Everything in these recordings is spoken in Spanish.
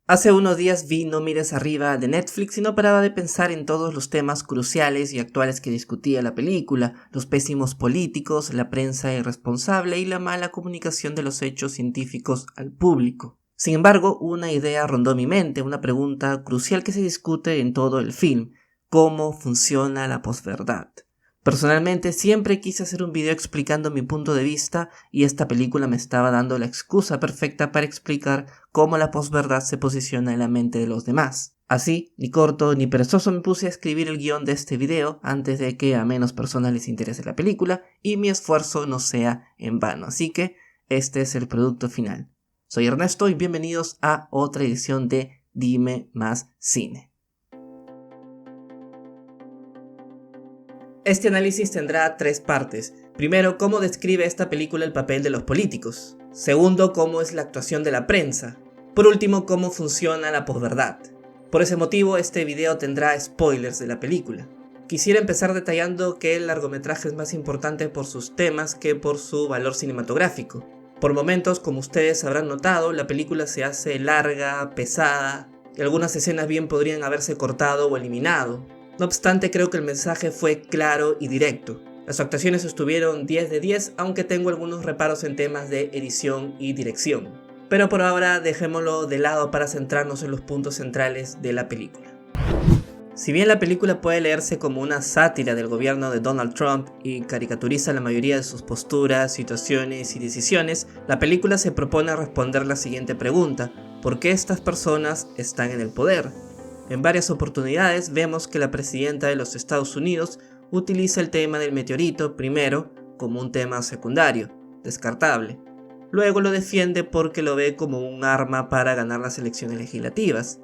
Hace unos días vi No mires arriba de Netflix y no paraba de pensar en todos los temas cruciales y actuales que discutía la película, los pésimos políticos, la prensa irresponsable y la mala comunicación de los hechos científicos al público. Sin embargo, una idea rondó mi mente, una pregunta crucial que se discute en todo el film: ¿cómo funciona la posverdad? Personalmente siempre quise hacer un video explicando mi punto de vista y esta película me estaba dando la excusa perfecta para explicar cómo la posverdad se posiciona en la mente de los demás. Así, ni corto ni perezoso me puse a escribir el guión de este video antes de que a menos personas les interese la película y mi esfuerzo no sea en vano. Así que este es el producto final. Soy Ernesto y bienvenidos a otra edición de Dime Más Cine. Este análisis tendrá tres partes. Primero, cómo describe esta película el papel de los políticos. Segundo, cómo es la actuación de la prensa. Por último, cómo funciona la posverdad. Por ese motivo, este video tendrá spoilers de la película. Quisiera empezar detallando que el largometraje es más importante por sus temas que por su valor cinematográfico. Por momentos, como ustedes habrán notado, la película se hace larga, pesada, y algunas escenas bien podrían haberse cortado o eliminado. No obstante, creo que el mensaje fue claro y directo. Las actuaciones estuvieron 10 de 10, aunque tengo algunos reparos en temas de edición y dirección. Pero por ahora dejémoslo de lado para centrarnos en los puntos centrales de la película. Si bien la película puede leerse como una sátira del gobierno de Donald Trump y caricaturiza la mayoría de sus posturas, situaciones y decisiones, la película se propone responder la siguiente pregunta: ¿por qué estas personas están en el poder? En varias oportunidades vemos que la presidenta de los Estados Unidos utiliza el tema del meteorito primero como un tema secundario, descartable. Luego lo defiende porque lo ve como un arma para ganar las elecciones legislativas.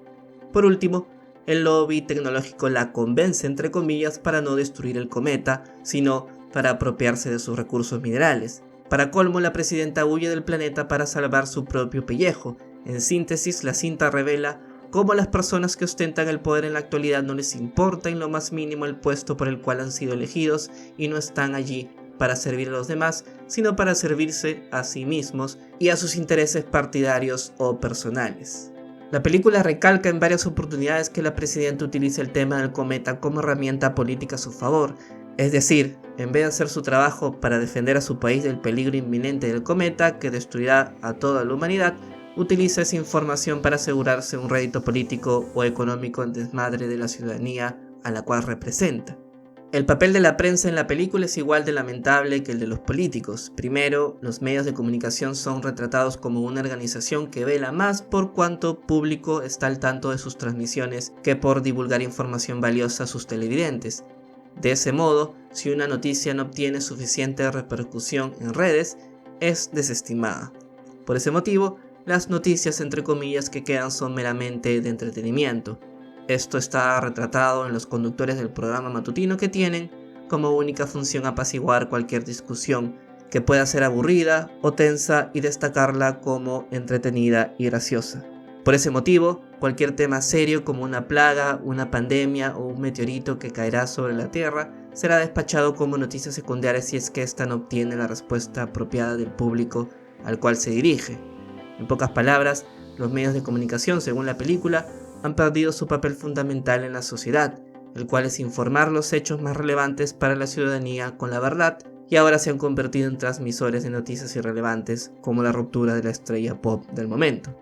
Por último, el lobby tecnológico la convence, entre comillas, para no destruir el cometa, sino para apropiarse de sus recursos minerales. Para colmo, la presidenta huye del planeta para salvar su propio pellejo. En síntesis, la cinta revela cómo a las personas que ostentan el poder en la actualidad no les importa en lo más mínimo el puesto por el cual han sido elegidos y no están allí para servir a los demás, sino para servirse a sí mismos y a sus intereses partidarios o personales. La película recalca en varias oportunidades que la presidenta utiliza el tema del cometa como herramienta política a su favor, es decir, en vez de hacer su trabajo para defender a su país del peligro inminente del cometa que destruirá a toda la humanidad, utiliza esa información para asegurarse un rédito político o económico en desmadre de la ciudadanía a la cual representa. El papel de la prensa en la película es igual de lamentable que el de los políticos. Primero, los medios de comunicación son retratados como una organización que vela más por cuánto público está al tanto de sus transmisiones que por divulgar información valiosa a sus televidentes. De ese modo, si una noticia no obtiene suficiente repercusión en redes, es desestimada. Por ese motivo, las noticias entre comillas que quedan son meramente de entretenimiento. Esto está retratado en los conductores del programa matutino que tienen como única función apaciguar cualquier discusión que pueda ser aburrida o tensa y destacarla como entretenida y graciosa. Por ese motivo, cualquier tema serio como una plaga, una pandemia o un meteorito que caerá sobre la Tierra será despachado como noticia secundaria si es que ésta no obtiene la respuesta apropiada del público al cual se dirige. En pocas palabras, los medios de comunicación, según la película, han perdido su papel fundamental en la sociedad, el cual es informar los hechos más relevantes para la ciudadanía con la verdad, y ahora se han convertido en transmisores de noticias irrelevantes, como la ruptura de la estrella pop del momento.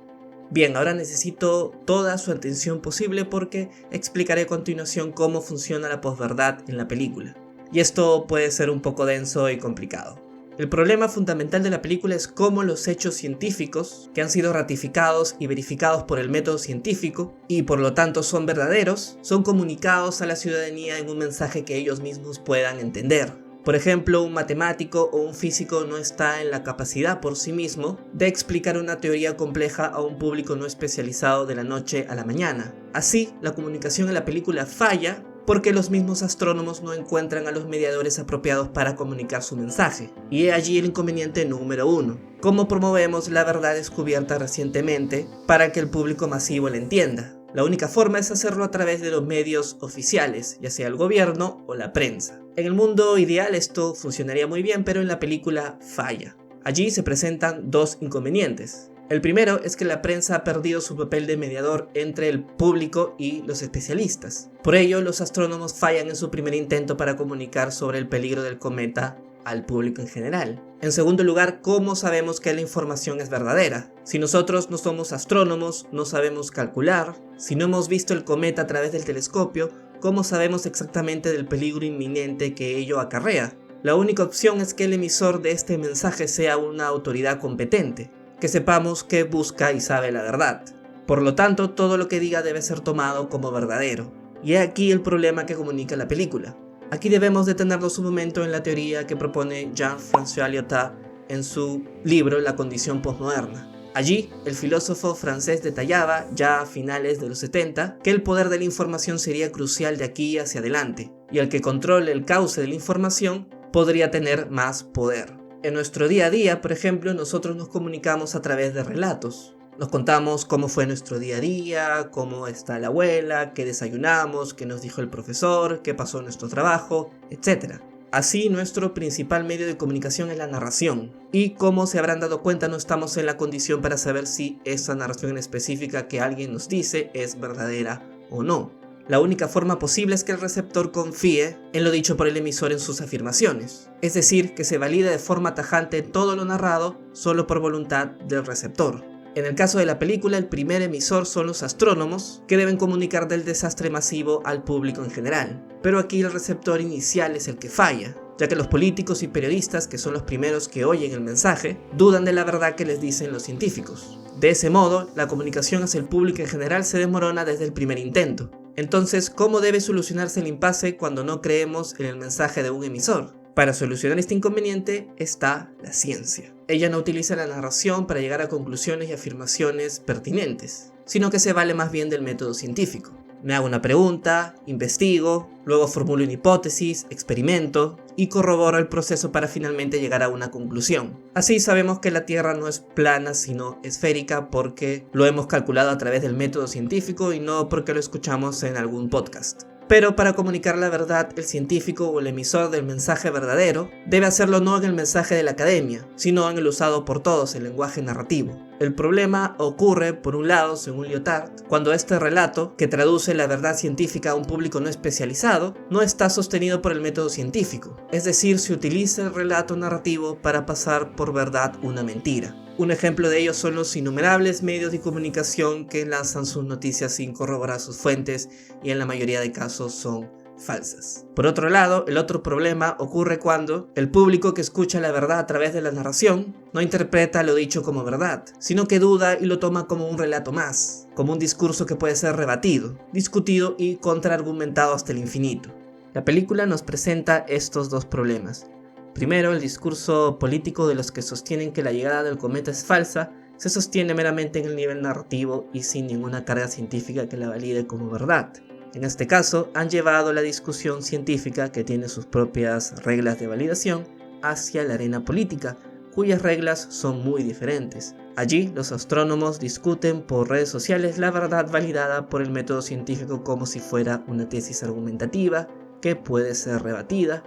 Bien, ahora necesito toda su atención posible porque explicaré a continuación cómo funciona la posverdad en la película. Y esto puede ser un poco denso y complicado. El problema fundamental de la película es cómo los hechos científicos, que han sido ratificados y verificados por el método científico, y por lo tanto son verdaderos, son comunicados a la ciudadanía en un mensaje que ellos mismos puedan entender. Por ejemplo, un matemático o un físico no está en la capacidad por sí mismo de explicar una teoría compleja a un público no especializado de la noche a la mañana. Así, la comunicación en la película falla porque los mismos astrónomos no encuentran a los mediadores apropiados para comunicar su mensaje. Y he allí el inconveniente número 1. ¿Cómo promovemos la verdad descubierta recientemente para que el público masivo la entienda? La única forma es hacerlo a través de los medios oficiales, ya sea el gobierno o la prensa. En el mundo ideal esto funcionaría muy bien, pero en la película falla. Allí se presentan dos inconvenientes. El primero es que la prensa ha perdido su papel de mediador entre el público y los especialistas. Por ello, los astrónomos fallan en su primer intento para comunicar sobre el peligro del cometa al público en general. En segundo lugar, ¿cómo sabemos que la información es verdadera? Si nosotros no somos astrónomos, no sabemos calcular, si no hemos visto el cometa a través del telescopio, ¿cómo sabemos exactamente del peligro inminente que ello acarrea? La única opción es que el emisor de este mensaje sea una autoridad competente, que sepamos que busca y sabe la verdad. Por lo tanto, todo lo que diga debe ser tomado como verdadero. Y he aquí el problema que comunica la película. Aquí debemos detenernos un momento en la teoría que propone Jean-François Lyotard en su libro La condición posmoderna. Allí, el filósofo francés detallaba, ya a finales de los 70, que el poder de la información sería crucial de aquí hacia adelante, y el que controle el cauce de la información podría tener más poder. En nuestro día a día, por ejemplo, nosotros nos comunicamos a través de relatos. Nos contamos cómo fue nuestro día a día, cómo está la abuela, qué desayunamos, qué nos dijo el profesor, qué pasó en nuestro trabajo, etc. Así, nuestro principal medio de comunicación es la narración. Y como se habrán dado cuenta, no estamos en la condición para saber si esa narración específica que alguien nos dice es verdadera o no. La única forma posible es que el receptor confíe en lo dicho por el emisor en sus afirmaciones. Es decir, que se valide de forma tajante todo lo narrado solo por voluntad del receptor. En el caso de la película, el primer emisor son los astrónomos, que deben comunicar del desastre masivo al público en general. Pero aquí el receptor inicial es el que falla, ya que los políticos y periodistas, que son los primeros que oyen el mensaje, dudan de la verdad que les dicen los científicos. De ese modo, la comunicación hacia el público en general se desmorona desde el primer intento. Entonces, ¿cómo debe solucionarse el impasse cuando no creemos en el mensaje de un emisor? Para solucionar este inconveniente está la ciencia. Ella no utiliza la narración para llegar a conclusiones y afirmaciones pertinentes, sino que se vale más bien del método científico. Me hago una pregunta, investigo, luego formulo una hipótesis, experimento y corroboro el proceso para finalmente llegar a una conclusión. Así sabemos que la Tierra no es plana sino esférica porque lo hemos calculado a través del método científico y no porque lo escuchamos en algún podcast. Pero para comunicar la verdad, el científico o el emisor del mensaje verdadero debe hacerlo no en el mensaje de la academia, sino en el usado por todos, el lenguaje narrativo. El problema ocurre, por un lado, según Lyotard, cuando este relato, que traduce la verdad científica a un público no especializado, no está sostenido por el método científico. Es decir, se utiliza el relato narrativo para pasar por verdad una mentira. Un ejemplo de ello son los innumerables medios de comunicación que lanzan sus noticias sin corroborar sus fuentes y en la mayoría de casos son falsas. Por otro lado, el otro problema ocurre cuando el público que escucha la verdad a través de la narración no interpreta lo dicho como verdad, sino que duda y lo toma como un relato más, como un discurso que puede ser rebatido, discutido y contraargumentado hasta el infinito. La película nos presenta estos dos problemas. Primero, el discurso político de los que sostienen que la llegada del cometa es falsa se sostiene meramente en el nivel narrativo y sin ninguna carga científica que la valide como verdad. En este caso, han llevado la discusión científica, que tiene sus propias reglas de validación, hacia la arena política, cuyas reglas son muy diferentes. Allí, los astrónomos discuten por redes sociales la verdad validada por el método científico como si fuera una tesis argumentativa que puede ser rebatida,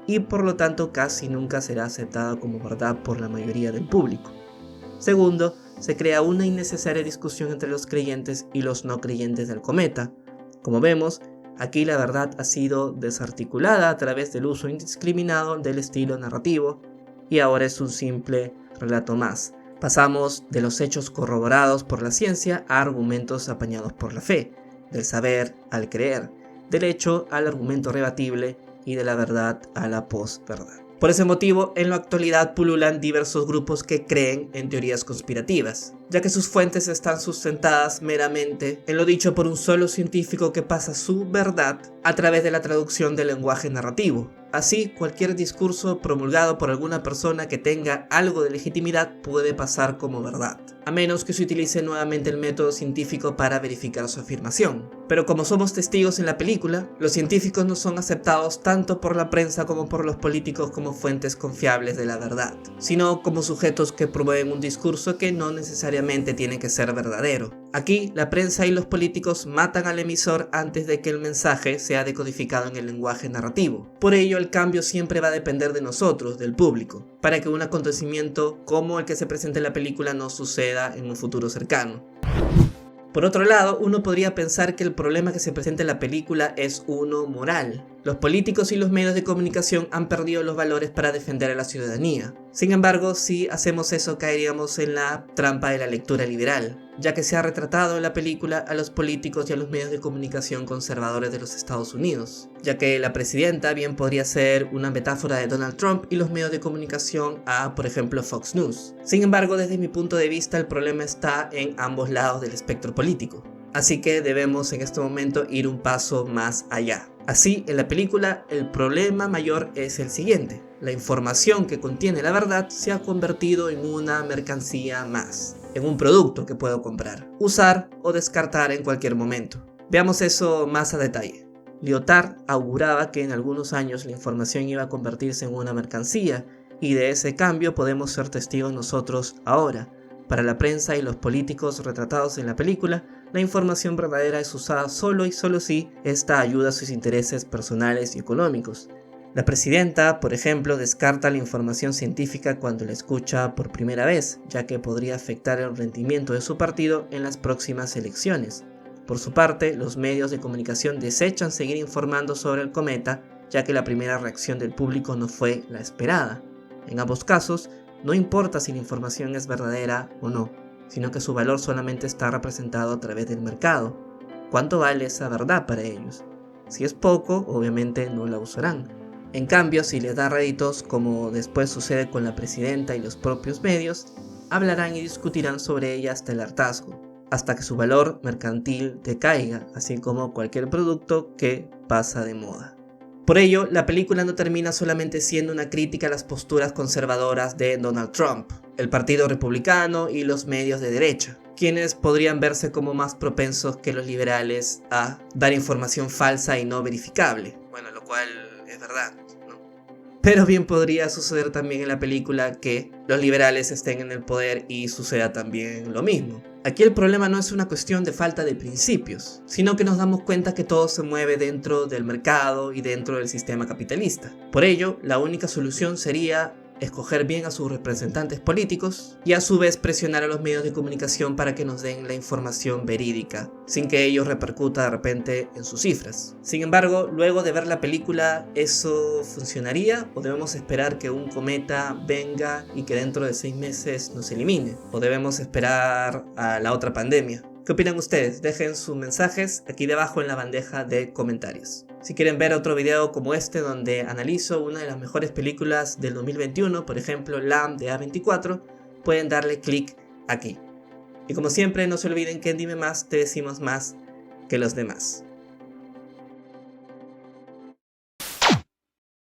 y por lo tanto casi nunca será aceptada como verdad por la mayoría del público. Segundo, se crea una innecesaria discusión entre los creyentes y los no creyentes del cometa. Como vemos, aquí la verdad ha sido desarticulada a través del uso indiscriminado del estilo narrativo y ahora es un simple relato más. Pasamos de los hechos corroborados por la ciencia a argumentos apañados por la fe, del saber al creer, del hecho al argumento rebatible y de la verdad a la posverdad. Por ese motivo, en la actualidad pululan diversos grupos que creen en teorías conspirativas, ya que sus fuentes están sustentadas meramente en lo dicho por un solo científico que pasa su verdad a través de la traducción del lenguaje narrativo. Así, cualquier discurso promulgado por alguna persona que tenga algo de legitimidad puede pasar como verdad, a menos que se utilice nuevamente el método científico para verificar su afirmación. Pero como somos testigos en la película, los científicos no son aceptados tanto por la prensa como por los políticos como fuentes confiables de la verdad, sino como sujetos que promueven un discurso que no necesariamente tiene que ser verdadero. Aquí, la prensa y los políticos matan al emisor antes de que el mensaje sea decodificado en el lenguaje narrativo. Por ello, el cambio siempre va a depender de nosotros, del público, para que un acontecimiento como el que se presenta en la película no suceda en un futuro cercano. Por otro lado, uno podría pensar que el problema que se presenta en la película es uno moral. Los políticos y los medios de comunicación han perdido los valores para defender a la ciudadanía. Sin embargo, si hacemos eso caeríamos en la trampa de la lectura liberal, ya que se ha retratado en la película a los políticos y a los medios de comunicación conservadores de los Estados Unidos, ya que la presidenta bien podría ser una metáfora de Donald Trump y los medios de comunicación a, por ejemplo, Fox News. Sin embargo, desde mi punto de vista, el problema está en ambos lados del espectro político. Así que debemos en este momento ir un paso más allá. Así, en la película, el problema mayor es el siguiente. La información que contiene la verdad se ha convertido en una mercancía más, en un producto que puedo comprar, usar o descartar en cualquier momento. Veamos eso más a detalle. Lyotard auguraba que en algunos años la información iba a convertirse en una mercancía, y de ese cambio podemos ser testigos nosotros ahora. Para la prensa y los políticos retratados en la película, la información verdadera es usada solo y solo si esta ayuda a sus intereses personales y económicos. La presidenta, por ejemplo, descarta la información científica cuando la escucha por primera vez, ya que podría afectar el rendimiento de su partido en las próximas elecciones. Por su parte, los medios de comunicación desechan seguir informando sobre el cometa, ya que la primera reacción del público no fue la esperada. En ambos casos, no importa si la información es verdadera o no, sino que su valor solamente está representado a través del mercado. ¿Cuánto vale esa verdad para ellos? Si es poco, obviamente no la usarán. En cambio, si les da réditos, como después sucede con la presidenta y los propios medios, hablarán y discutirán sobre ella hasta el hartazgo, hasta que su valor mercantil decaiga, así como cualquier producto que pasa de moda. Por ello, la película no termina solamente siendo una crítica a las posturas conservadoras de Donald Trump, el Partido Republicano y los medios de derecha, quienes podrían verse como más propensos que los liberales a dar información falsa y no verificable. Bueno, lo cual es verdad, ¿no? Pero bien podría suceder también en la película que los liberales estén en el poder y suceda también lo mismo. Aquí el problema no es una cuestión de falta de principios, sino que nos damos cuenta que todo se mueve dentro del mercado y dentro del sistema capitalista. Por ello, la única solución sería escoger bien a sus representantes políticos y a su vez presionar a los medios de comunicación para que nos den la información verídica, sin que ello repercuta de repente en sus cifras. Sin embargo, luego de ver la película, ¿eso funcionaría? ¿O debemos esperar que un cometa venga y que dentro de 6 meses nos elimine? ¿O debemos esperar a la otra pandemia? ¿Qué opinan ustedes? Dejen sus mensajes aquí debajo en la bandeja de comentarios. Si quieren ver otro video como este donde analizo una de las mejores películas del 2021, por ejemplo Lamb de A24, pueden darle clic aquí. Y como siempre, no se olviden que en Dime Más te decimos más que los demás.